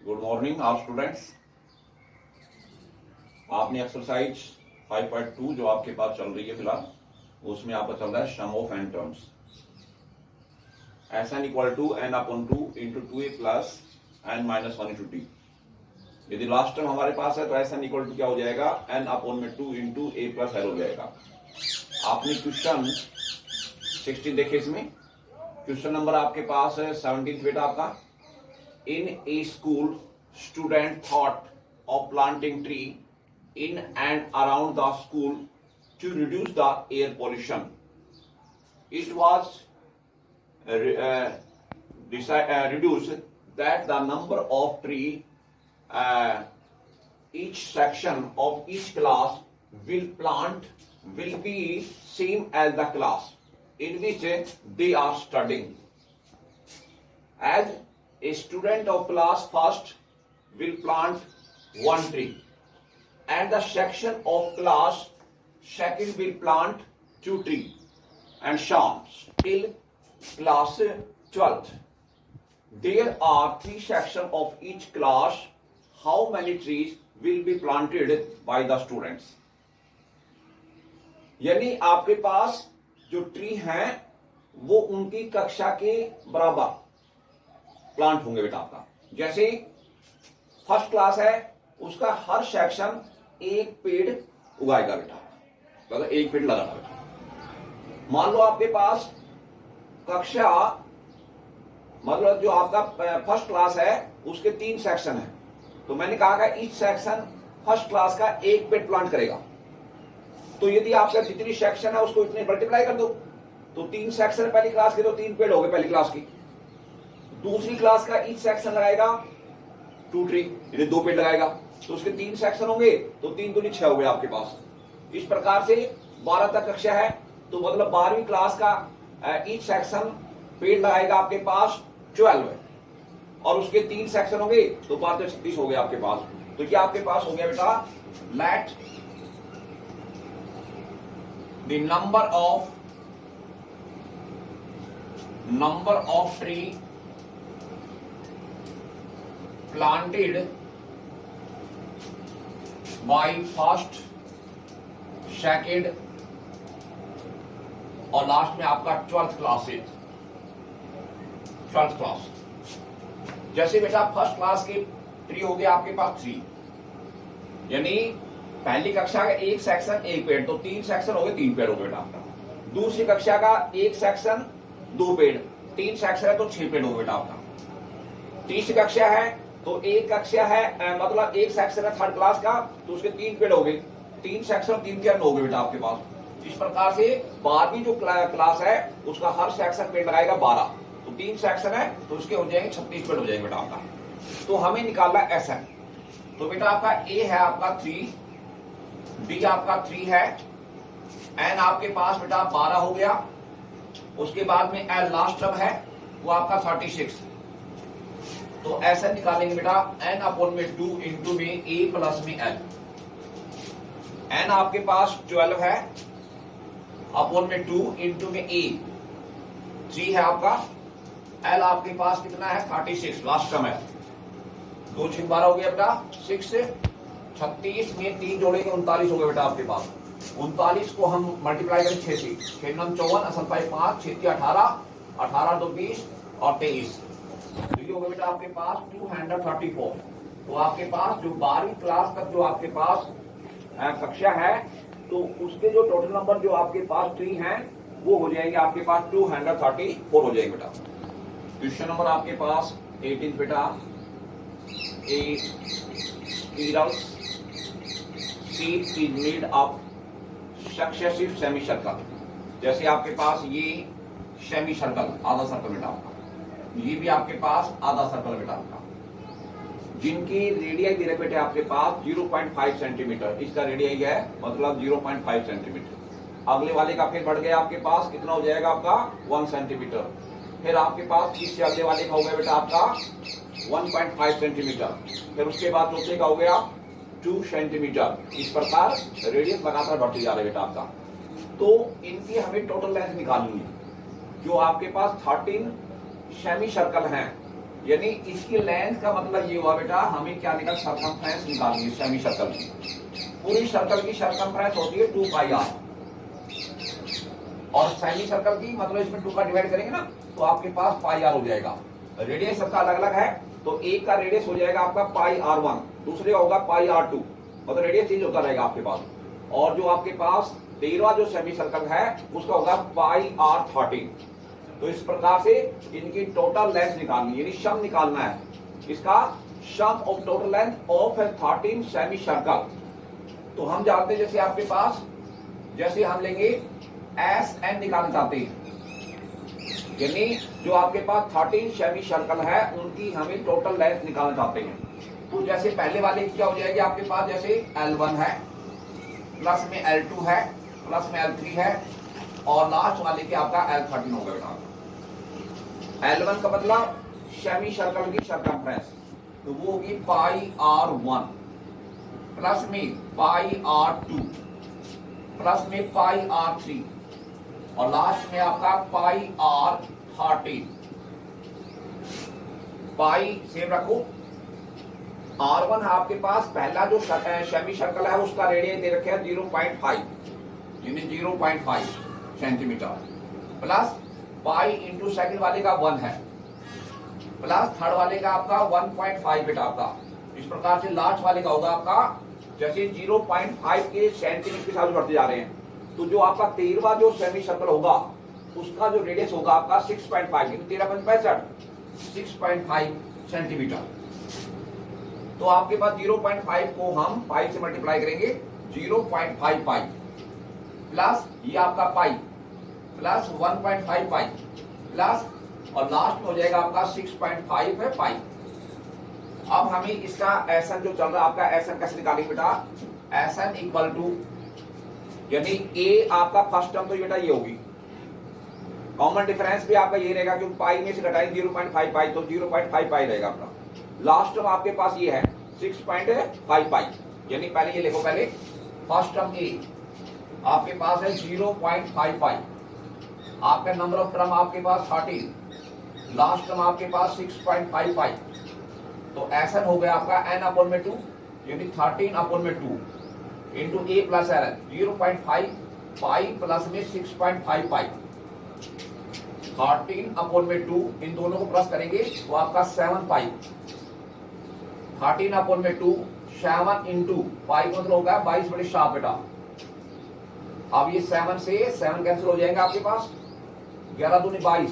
Good morning all students. आपने exercise 5.2 जो आपके पास चल रही है फिलहाल, उसमें आपका चल रहा है sum of N terms. S N equal to N upon 2 into 2a plus N minus 1 into T. यदि लास्ट टर्म हमारे पास है तो एस एन इक्वल टू क्या हो जाएगा, एन अपॉन में 2 इंटू ए प्लस एल हो जाएगा। आपने क्वेश्चन 16 देखे, इसमें क्वेश्चन नंबर आपके पास है 17 बेटा आपका। In a school, student thought of planting tree in and around the school to reduce the air pollution. It was reduced that the number of tree each section of each class will plant will be same as the class in which they are studying. As a student of class first will plant one tree and the section of class second will plant 2 trees and so on till class 12th. There are 3 sections of each class. How many trees will be planted by the students? यानी आपके पास जो tree हैं वो उनकी कक्षा के बराबर plant होंगे बेटा आपका। जैसे फर्स्ट क्लास है, उसका हर सेक्शन एक पेड़ उगाएगा बेटा, मतलब एक पेड़ लगाना बेटा। मान लो आपके पास कक्षा, मतलब जो आपका फर्स्ट क्लास है उसके 3 सेक्शन है, तो मैंने कहा कि ईच सेक्शन फर्स्ट क्लास का एक पेड़ प्लांट करेगा। तो यदि आपका जितनी सेक्शन है उसको इतने मल्टीप्लाई कर दो, तो 3 सेक्शन पहली क्लास के तो 3 पेड़ हो गए पहली क्लास की। दूसरी क्लास का ईच सेक्शन लगाएगा 2 ट्री, यदि 2 पेड़ लगाएगा तो उसके 3 सेक्शन होंगे, तो 3 दूनी 6 हो गए आपके पास। इस प्रकार से 12 तक कक्षा है, तो मतलब 12वीं क्लास का ईच सेक्शन पेड़ लगाएगा आपके पास 12 है, और उसके 3 सेक्शन होंगे तो 5 से 36 हो गए आपके पास। तो क्या आपके पास हो गया बेटा, let the number of tree planted by first, second और लास्ट में आपका 12th क्लासेज, 12th क्लास। जैसे बेटा फर्स्ट क्लास के ट्री हो गया आपके पास 3, यानी पहली कक्षा का एक सेक्शन एक पेड़, तो 3 सेक्शन हो गए 3 पेड़ हो गए बेटा आपका। दूसरी कक्षा का एक सेक्शन 2 पेड़, 3 सेक्शन है तो 6 पेड़ हो गए बेटा आपका। तीसरी कक्षा है तो एक कक्षा है, मतलब एक सेक्शन है थर्ड क्लास का, तो उसके 3 पेड़ हो गए, 3 सेक्शन 3 के 9 हो गए बेटा आपके पास। इस प्रकार से 12वीं जो क्लास है उसका हर सेक्शन पेड़ लगाएगा 12, तो 3 सेक्शन है तो उसके हो जाएंगे 36 पेड़ हो जाएंगे बेटा आपका। तो हमें निकालना एस एन। तो बेटा आपका ए है आपका 3, बी आपका 3 है, एन आपके पास बेटा 12 हो गया, उसके बाद में एल लास्ट टर्म है वो आपका 36। तो ऐसा निकालेंगे बेटा n अपॉन में 2 इंटू में a प्लस में l। n आपके पास 12 है, अपॉन में 2 इंटू में a 3 है आपका, l आपके पास कितना है 36 लास्ट टर्म है, 2 6 12 हो गया बेटा 6 से 36 में 3 जोड़ेंगे 39 हो गया बेटा आपके पास। 39 को हम मल्टीप्लाई करें 6 से, 6 9 54, असल 5 6 18, 18 2 20 और 23, तो ये होगा बेटा आपके पास 234। तो आपके पास जो 12वीं क्लास तक जो आपके पास कक्षा है, तो उसके जो टोटल नंबर जो आपके पास ट्री हैं वो हो जाएंगे आपके पास 234 हो जाएंगे बेटा। क्वेश्चन नंबर आपके पास 18 बेटा, a spiral sheet is made of successive semicircle. जैसे आपके पास ये सेमी सर्कल आधा सर्कल बेटा आपका, ये भी आपके पास आधा सर्कल बेटा आपका, जिनकी रेडियाई दे रहे बेटे आपके पास 0.5 सेंटीमीटर, इसका रेडियाई है मतलब 0.5 सेंटीमीटर। अगले वाले का फिर बढ़ गया आपके पास, कितना हो जाएगा आपका 1 सेंटीमीटर। फिर आपके पास इससे अगले वाले का हो गया बेटा आपका 1.5 सेंटीमीटर, फिर उसके बाद चौथे का हो गया 2 सेंटीमीटर। इस प्रकार रेडियस लगातार बढ़ती जा रही है बेटा आपका। तो इनकी हमें टोटल लेंथ निकालनी है। जो आपके पास 13 सेमी सर्कल हैं यानी इसकी लेंथ का मतलब ये हुआ बेटा, हमें क्या निकल सर्कमफ्रेंस निकालनी है सेमी सर्कल की। पूरी सर्कल की सर्कमफ्रेंस होती है 2 पाई आर, और सेमी सर्कल की मतलब इसमें 2 का डिवाइड करेंगे ना तो आपके पास पाई आर हो जाएगा। रेडियस सबका अलग अलग है, तो एक का रेडियस हो जाएगा आपका पाई आर 1, दूसरे का होगा पाई आर 2, मतलब रेडियस चेंज होता रहेगा आपके पास। और जो आपके पास 13वां जो सेमी सर्कल है उसका होगा पाई आर 13। तो इस प्रकार से इनकी टोटल लेंथ निकालनी है, यानी सम निकालना है इसका, sum of total length of 13 semicircle. तो हम जानते हैं जैसे आपके पास, जैसे हम लेंगे एस एन निकालना चाहते हैं, यानी जो आपके पास 13 सेमी सर्कल है उनकी हमें टोटल लेंथ निकालना चाहते हैं। तो जैसे पहले वाले की क्या हो जाएगी आपके पास, जैसे L1 है, प्लस में L2 है, प्लस में L3 है, और लास्ट वाले के आपका L13 होगा बेटा। L1 का मतलब सेमी सर्कल की सर्कमफ्रेंस, तो वो होगी पाई R1, प्लस में पाई R2, प्लस में पाई R3, और लास्ट में आपका पाई R13। पाई सेम रखो। R1 है आपके पास, पहला जो सेमी सर्कल है उसका रेडियस दे रखे 0.5, यानी 0.5 centimetre, plus pi into second वाले का 1 है, प्लस थर्ड वाले का आपका 1.5 बेटा आपका। इस प्रकार से लास्ट वाले का होगा आपका, जैसे 0.5 के सेंटीमीटर के साथ बढ़ते जा रहे हैं, तो जो आपका 13वां जो सेमी सर्कल होगा उसका जो रेडियस होगा आपका 6.5, यानी 13 6.5 सेंटीमीटर। तो आपके पास 0.5 को हम पाई से मल्टीप्लाई करेंगे, 0.5 पाई प्लस ये आपका पाई प्लस 1.5 पाई प्लस, और लास्ट में हो जाएगा आपका 6.5 है पाई। अब हमें इसका एसन जो चल रहा है आपका, एसन कैसे निकालेंगे बेटा, एसन इक्वल टू, यानी ए आपका फर्स्ट टर्म तो बेटा ये होगी, कॉमन डिफरेंस भी आपका ये रहेगा क्योंकि पाई में से घटाएंगे 0.5 पाई, तो 0.5 पाई रहेगा आपका। लास्ट टर्म आपके पास ये है 6.5 पाई, यानी पहले ये लिखो, पहले फर्स्ट टर्म ए आपके पास है 0.5 पाई, आपका नंबर ऑफ टर्म आपके पास 13, लास्ट टर्म आपके पास 6.5 पाई, तो ऐसा हो गया आपका n अपॉन में 2, यानी 13 अपॉन में 2 इंटू ए प्लस एल, 0.5 पाई प्लस में 6.5 पाई, 13 अपॉन में 2, इन दोनों को प्लस करेंगे तो आपका 7 पाई, 13 अपॉन में 2, 7 इंटू पाई मतलब होगा 22/7 बेटा। अब ये 7 से 7 कैंसिल हो जाएंगे आपके पास, 11 दूनी 22,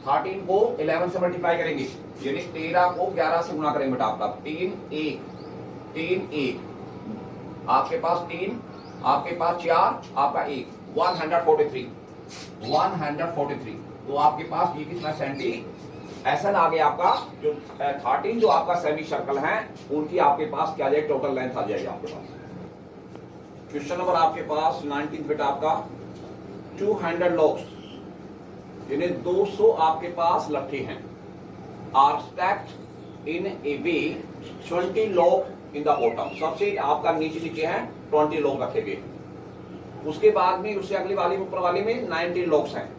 13 को 11 से मल्टीप्लाई करेंगे, यानी 13 को 11 से गुणा करेंगे बेटा आपका, 3 1 आपके पास 3, आपके पास 4, आपका 1, 143। तो आपके पास ये कितना सेंटी एसन आ गया आपका, जो 13 जो आपका सेमी सर्कल है उनकी आपके पास क्या जाए, टोटल लेंथ आ जाएगी आपके पास। क्वेश्चन नंबर आपके पास 19 बेटा आपका, 200 लॉक्स, यानी 200 आपके पास लट्ठे हैं, are stacked in a way 20 logs in the bottom, सबसे आपका नीचे है 20 लॉक रखे गए, उसके बाद में उससे अगली वाली ऊपर वाली में 19 लॉक्स हैं,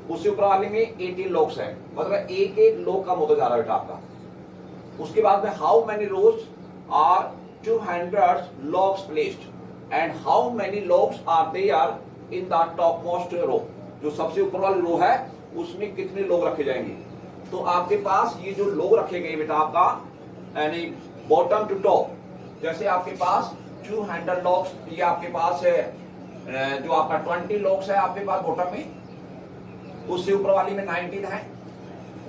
उससे ऊपर वाली में 18 लॉक्स हैं, मतलब एक एक लॉक कम होता जा रहा है बेटा आपका। उसके बाद में how many rows are 200 logs placed and how many logs are there in the top most row, जो सबसे ऊपर वाली रो है उसमें कितने लोग रखे जाएंगे। तो आपके पास ये जो लोग रखे गए बेटा आपका, यानी बॉटम टू टॉप, जैसे आपके पास 200 लॉक्स, ये आपके पास है जो आपका 20 लॉक्स है आपके पास बॉटम में, उससे ऊपर वाली में 19 है,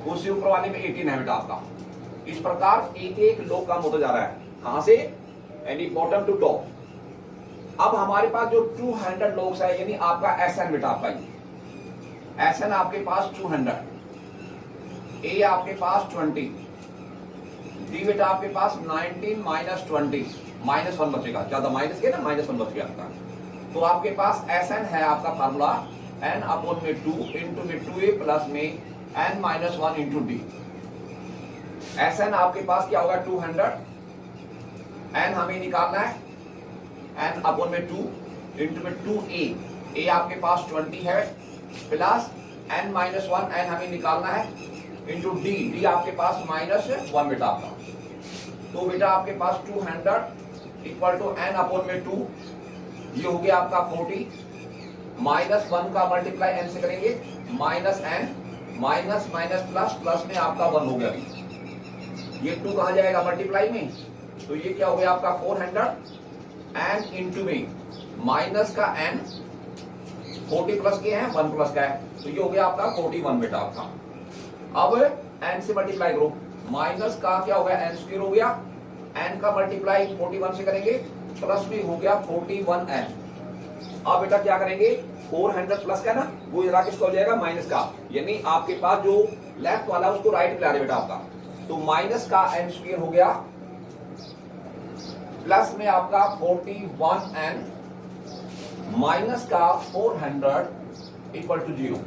उससे ऊपर वाली में 18 है बेटा आपका। इस प्रकार एक एक लॉक कम होता जा रहा है, कहां से, यानी बॉटम टू टॉप। अब हमारे पास जो 200 लॉक्स है, यानी आपका एसएन बेटा आपका, ये एसएन आपके पास 200, ए आपके पास 20, डी बेटा आपके पास 19 माइनस 20, -1 बचेगा, ज्यादा माइनस के ना, -1 बच गया आपका। तो आपके पास एसएन है आपका फार्मूला n अपॉन में 2 इंटू में 2a प्लस में n-1 इंटू डी। एसएन आपके पास क्या होगा 200, n हमें निकालना है n अपॉन में 2 इंटू में 2a, a आपके पास 20 है, प्लस n-1 n हमें निकालना है इंटू डी, डी आपके पास -1 बेटा आपका। तो बेटा आपके पास 200 इक्वल टू n अपॉन में 2, ये हो गया आपका 40, -1 का मल्टीप्लाई n से करेंगे -n, minus minus plus, plus में आपका 1 हो गया। ये 2 कहा जाएगा मल्टीप्लाई में, तो ये क्या हो गया आपका 400 n इंटू में माइनस का n, 40 प्लस के हैं 1 प्लस का है, तो ये हो गया आपका 41 बेटा आपका। अब n से मल्टीप्लाई करो, माइनस का क्या हो गया n स्क्वायर हो गया, n का मल्टीप्लाई 41 से करेंगे, प्लस भी हो गया 41n। अब बेटा क्या करेंगे, 400 प्लस का ना वो जरा किसका हो जाएगा माइनस का, यानी आपके पास जो लेफ्ट वाला उसको राइट में ला रहे बेटा आपका, तो माइनस का n स्क्वायर हो गया प्लस में आपका 41n माइनस का 400 इक्वल टू 0।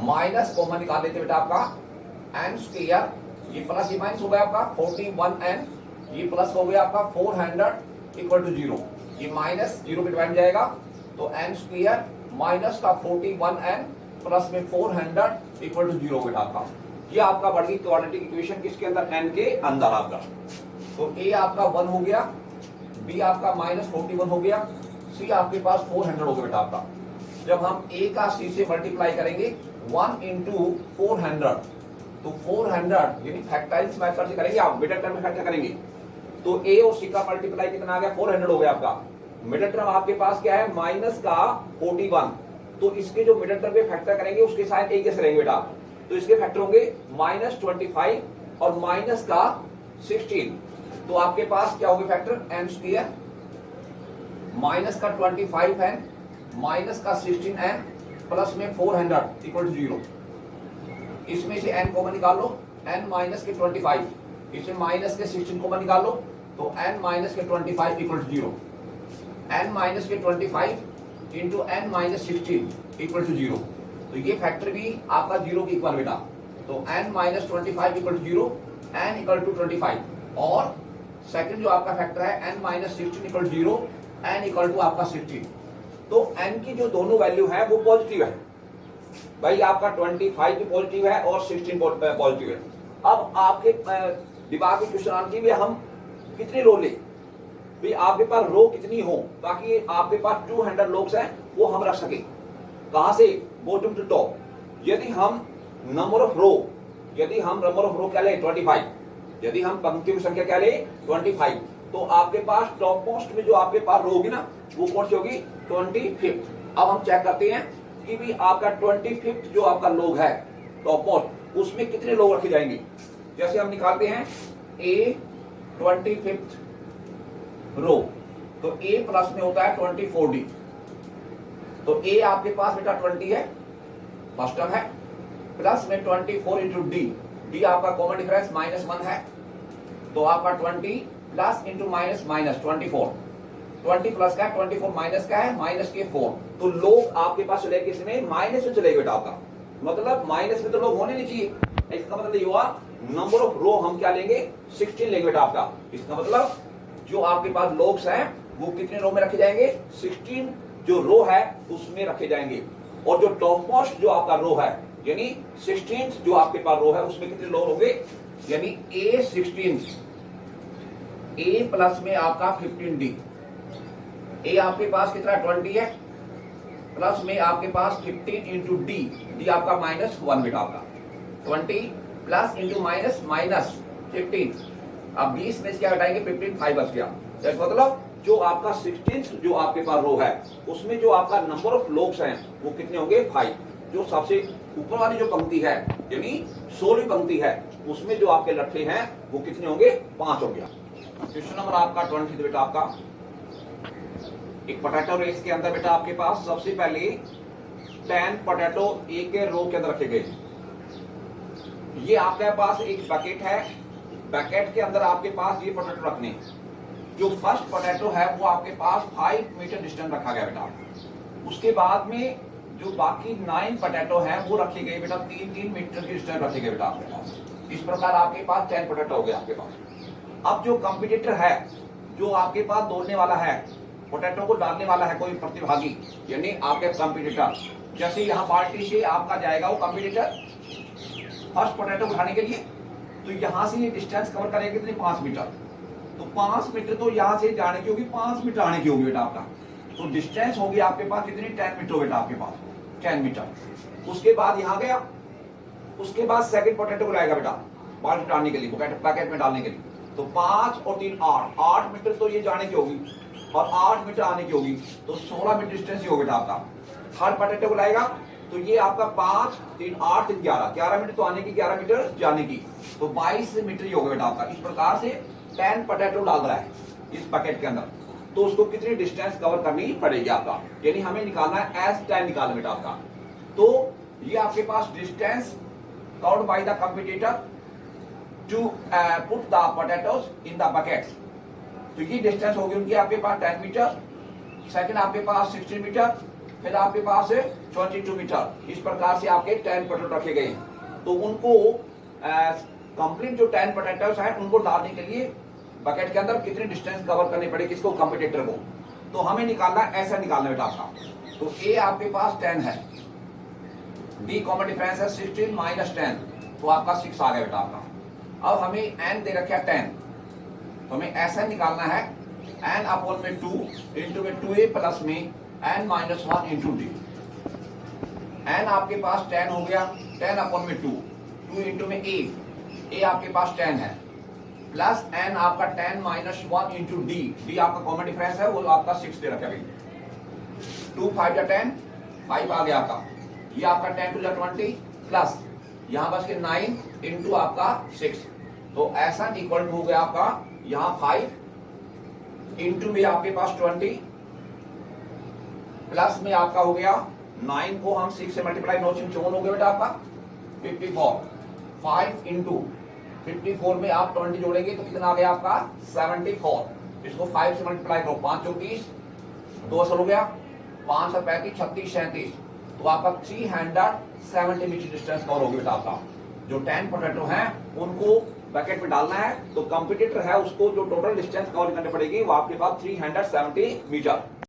माइनस कॉमन निकाल लेते बेटा आपका n स्क्वायर, ये प्लस ये माइनस हो गया आपका 41n, ये प्लस हो गया आपका 400 इक्वल टू 0, ये माइनस 0 पे डिवाइड जाएगा, तो n स्क्वायर माइनस का 41n प्लस में 400 इक्वल टू 0 बेटा आपका। ये आपका बढ़ गई क्वाड्रेटिक इक्वेशन किसके अंदर, n के अंदर आपका। तो a आपका 1 हो गया, b आपका -41 हो गया, c आपके पास 400 हो गया बेटा आपका। जब हम a का c से मल्टीप्लाई करेंगे 1 इंटू 400, तो 400 यानी फैक्टराइज मेथड से करेंगे, आप मिडिल टर्म में फैक्टर करेंगे, तो a और c का मल्टीप्लाई कितना आ गया 400 हो गया आपका। मिडिल टर्म आपके पास क्या है माइनस का 41, तो इसके जो मिडिल टर्म पे फैक्टर करेंगे उसके साथ एक जैसे रहेंगे बेटा, तो इसके फैक्टर होंगे -25 और माइनस का 16, तो आपके पास क्या होगा फैक्टर n स्क्वायर माइनस का 25n माइनस का 16n प्लस में 400 इक्वल टू 0। इसमें से n कॉमन निकाल लो, n माइनस के 25, इसमें माइनस के 16 कॉमन निकाल लो, तो n माइनस के 25 इक्वल टू 0, n माइनस के 25 into n minus 16 equal to 0, तो ये फैक्टर भी आपका 0 के इक्वल बेटा, तो n minus 25 equal to 0, n equal to 25, और सेकंड जो आपका फैक्टर है n minus 16 equal to 0, n equal to आपका 16, तो n की जो दोनों वैल्यू है वो पॉजिटिव है भाई, आपका 25 भी पॉजिटिव है और 16 पॉजिटिव है। अब आपके दिमाग में क्वेश्चन आना चाहिए हम कितनी रो ले, भाई आपके पास रो कितनी हो ताकि आपके पास 200 लोग हैं वो हम रख सके, कहां से बॉटम टू टॉप। यदि हम नंबर ऑफ रो क्या ले 25, यदि हम पंक्तियों की संख्या क्या ले 25, तो आपके पास टॉप मोस्ट में जो आपके पास रो होगी ना वो कौन सी होगी 25। अब हम चेक करते हैं कि भी आपका 25 जो आपका लोग है टॉप मोस्ट, उसमें कितने लोग रखे जाएंगे। जैसे हम निकालते हैं a 25 रो, तो a प्लस में होता है 24d, तो a आपके पास बेटा 20 है फर्स्ट टर्म है, प्लस में 24 इंटू d आपका कॉमन डिफरेंस -1 है, तो आपका 20 प्लस इंटू माइनस 24, 20 प्लस का है 24 माइनस का है माइनस के 4, तो लोग आपके पास चले किसमें माइनस में चलेगा बेटा आपका, मतलब माइनस में तो लोग होने नहीं चाहिए। इसका मतलब ये हुआ नंबर ऑफ रो हम क्या लेंगे 16 लेंगे बेटा आपका। इसका मतलब जो आपके पास लोग्स हैं वो कितने रो में रखे जाएंगे 16 जो रो है उसमें रखे जाएंगे, और जो टॉप मोस्ट जो आपका रो है यानी 16 जो आपके पास रो है उसमें कितने लोग होंगे, यानी A16, A प्लस में आपका 15d, A आपके पास कितना 20 है, प्लस में आपके पास 15 इंटू d आपका -1 बेटा आपका, 20 प्लस इंटू माइनस 15, अब 20 में क्या घटाएंगे 15, 5 बच गया। मतलब जो आपका 16 जो आपके पास रो है उसमें जो आपका नंबर ऑफ लोग्स हैं वो कितने होंगे 5। जो सबसे ऊपर वाली जो पंक्ति है यानी 16वीं पंक्ति है उसमें जो आपके लट्ठे हैं वो कितने होंगे 5 हो गया। क्वेश्चन नंबर आपका 20 बेटा आपका, एक पोटैटो रेस के अंदर बेटा आपके पास सबसे पहले 10 पोटैटो एक रो के अंदर रखे गए। ये आपके पास एक बकेट है, बकेट के अंदर आपके पास ये पोटैटो रखने हैं। जो फर्स्ट पोटैटो है वो आपके पास 5 मीटर डिस्टेंस रखा गया बेटा। उसके बाद में जो बाकी 9 पोटैटो हैं वो रखे गए बेटा 3-3 मीटर की डिस्टेंस रखे गए बेटा आपके पास। इस प्रकार आपके पास 10 पोटैटो हो गए आपके पास। अब जो कंपटीटर है जो आपके पास दौड़ने वाला है, पोटैटो को डालने वाला है कोई प्रतिभागी यानी आपके कंपटीटर, जैसे यहाँ बाल्टी से आपका जाएगा वो कंपटीटर फर्स्ट पोटैटो उठाने के लिए, तो यहां से ये डिस्टेंस कवर करेगा कितनी 5 मीटर। तो 5 मीटर तो यहां से जाने की होगी, 5 मीटर आने की होगी बेटा आपका। तो डिस्टेंस होगी आपके पास कितनी 10 मीटर बेटा आपके पास 10 मीटर। उसके बाद यहां गया, उसके बाद सेकंड पोटैटो को लाएगा बेटा बाल डालने के लिए, पैकेट में डालने के लिए। तो 5 और 3 8 मीटर तो ये जाने की होगी और 8 मीटर आने की होगी, तो 16 मीटर डिस्टेंस ही होगा बेटा आपका। थर्ड पोटैटो को लाएगा तो ये आपका 5 3 8 3 11 मीटर तो आने की, 11 मीटर जाने की, तो 22 मीटर ही होगा बेटा आपका। इस प्रकार से 10 पोटैटो डाल रहा है इस पैकेट के अंदर, तो उसको कितनी डिस्टेंस कवर करनी पड़ेगी आपका, यानी हमें निकालना है एस 10 निकालना बेटा आपका। तो ये आपके पास distance covered by the competitor to put the potatoes in the buckets. तो ये डिस्टेंस होगी उनकी आपके पास 10 मीटर, सेकंड आपके पास 16 मीटर, फिर आपके पास 22 मीटर। इस प्रकार से आपके 10 पोटैटो रखे गए हैं। तो उनको कंप्लीट जो 10 पोटैटोज हैं उनको डालने के लिए बकेट के अंदर कितनी डिस्टेंस कवर करनी पड़ेगी किसको, कंपटीटर को। तो हमें निकालना ऐसा निकालना बेटा आपका। तो ए आपके पास 10 है, बी कॉमन डिफरेंस है 16 माइनस 10, तो आपका 6 आ गया बेटा आपका। अब हमें एन दे रखा है 10, तो हमें ऐसा निकालना है एन अपॉन में 2 इंटू में 2a प्लस में n minus 1 into D. N आपके पास 10 हो गया, 10 अपॉन में 2 इंटू में ए आपके पास 10 है, प्लस एन आपका 10 माइनस 1 इंटू डी आपका कॉमन डिफरेंस है, वो आपका 6 दे रखा है। 2 5 या 10, 5 आ गया आपका। ये आपका 10 2 20 प्लस यहाँ बस के 9 इंटू आपका 6, तो ऐसा इक्वल टू हो गया आपका यहाँ 5 इंटू में आपके पास 20 प्लस में आपका हो गया 9 को हम 6 से मल्टीप्लाई 9 से 54 हो गया बेटा आपका 54। 5 इंटू 54 में आप 20 जोड़ेंगे तो कितना आ गया आपका 74। इसको 5 से मल्टीप्लाई करो, 5 चौक 30, 2 असर हो गया, 5 और 35 36 37, तो आपका 370 मीटर डिस्टेंस कवर होगी बेटा आपका। जो 10 पोटैटो हैं उनको बकेट में डालना है, तो कंपटीटर है उसको जो टोटल डिस्टेंस कवर करनी पड़ेगी वो आपके पास 370 मीटर।